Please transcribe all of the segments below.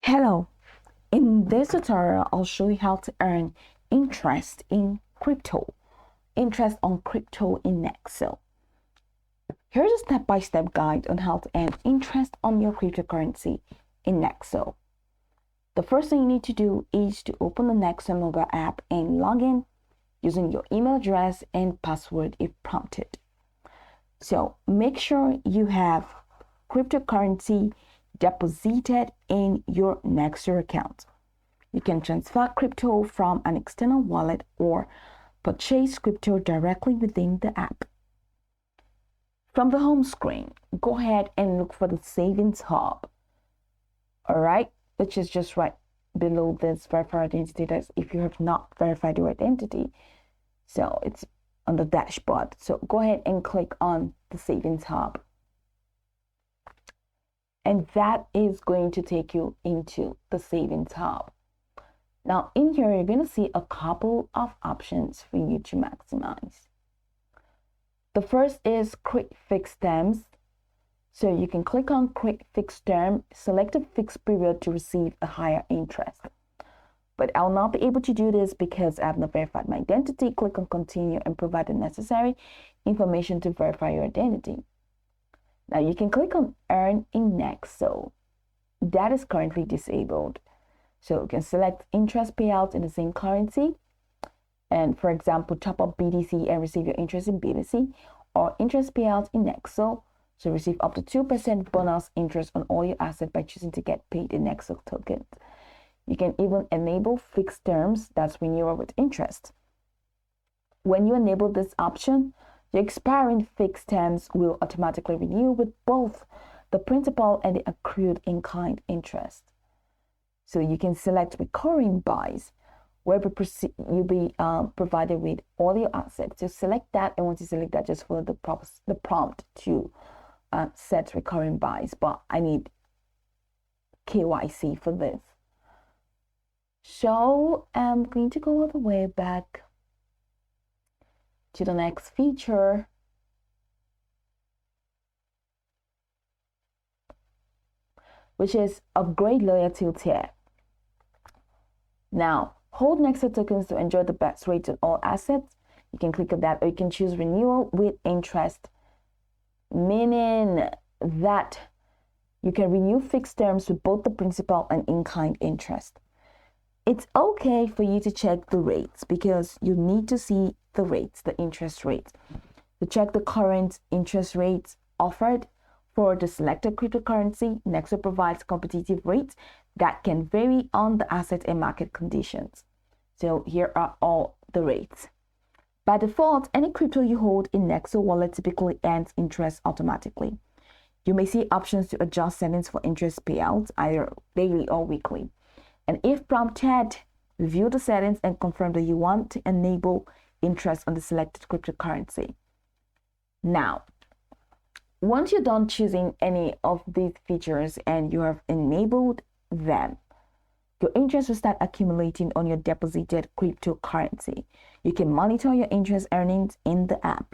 Hello, in this tutorial, I'll show you how to earn interest in crypto, interest on crypto in Nexo. Here's a step-by-step guide on how to earn interest on your cryptocurrency in Nexo. The first thing you need to do is to open the Nexo mobile app and log in using your email address and password if prompted. So make sure you have cryptocurrency deposited in your Nexo account. You can transfer crypto from an external wallet or purchase crypto directly within the app. From the home screen, go ahead and look for the Savings Hub. All right, which is just right below this verify identity. That's if you have not verified your identity. So it's on the dashboard. So go ahead and click on the Savings Hub. And that is going to take you into the Savings Hub. Now in here, you're going to see a couple of options for you to maximize. The first is Quick Fixed Terms. So you can click on Quick Fixed Term, select a fixed period to receive a higher interest. But I'll not be able to do this because I have not verified my identity. Click on Continue and provide the necessary information to verify your identity. Now you can click on Earn in Nexo. That is currently disabled. So you can select interest payouts in the same currency. And for example, top up BTC and receive your interest in BTC, or interest payouts in Nexo. So receive up to 2% bonus interest on all your assets by choosing to get paid in Nexo tokens. You can even enable fixed terms, that's renewal with interest. When you enable this option, your expiring fixed terms will automatically renew with both the principal and the accrued in-kind interest. So you can select recurring buys, where you'll be provided with all your assets. So select that, and once you select that, just follow the prompt to set recurring buys. But I need KYC for this. So I'm going to go all the way back to the next feature, which is upgrade loyalty tier. Now, hold Nexo tokens to enjoy the best rates on all assets. You can click on that, or you can choose renewal with interest, meaning that you can renew fixed terms with both the principal and in-kind interest. It's okay for you to check the rates because you need to see the rates, the interest rates. To check the current interest rates offered for the selected cryptocurrency, Nexo provides competitive rates that can vary on the asset and market conditions. So here are all the rates. By default, any crypto you hold in Nexo wallet typically earns interest automatically. You may see options to adjust settings for interest payouts, either daily or weekly. And if prompted, review the settings and confirm that you want to enable interest on the selected cryptocurrency. Now, once you're done choosing any of these features and you have enabled them, your interest will start accumulating on your deposited cryptocurrency. You can monitor your interest earnings in the app.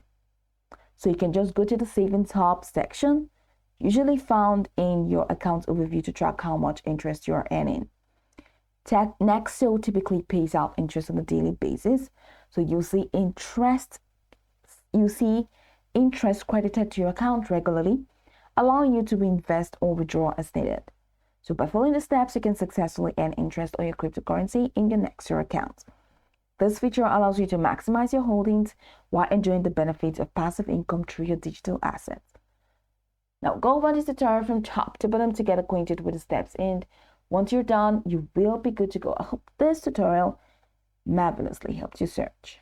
So you can just go to the Savings Hub section, usually found in your account overview, to track how much interest you are earning. Nexo typically pays out interest on a daily basis. So you'll see interest credited to your account regularly, allowing you to reinvest or withdraw as needed. So by following the steps, you can successfully earn interest on your cryptocurrency in your Nexo account. This feature allows you to maximize your holdings while enjoying the benefits of passive income through your digital assets. Now go over this tutorial from top to bottom to get acquainted with the steps, and once you're done, you will be good to go. I hope this tutorial marvelously helped you search.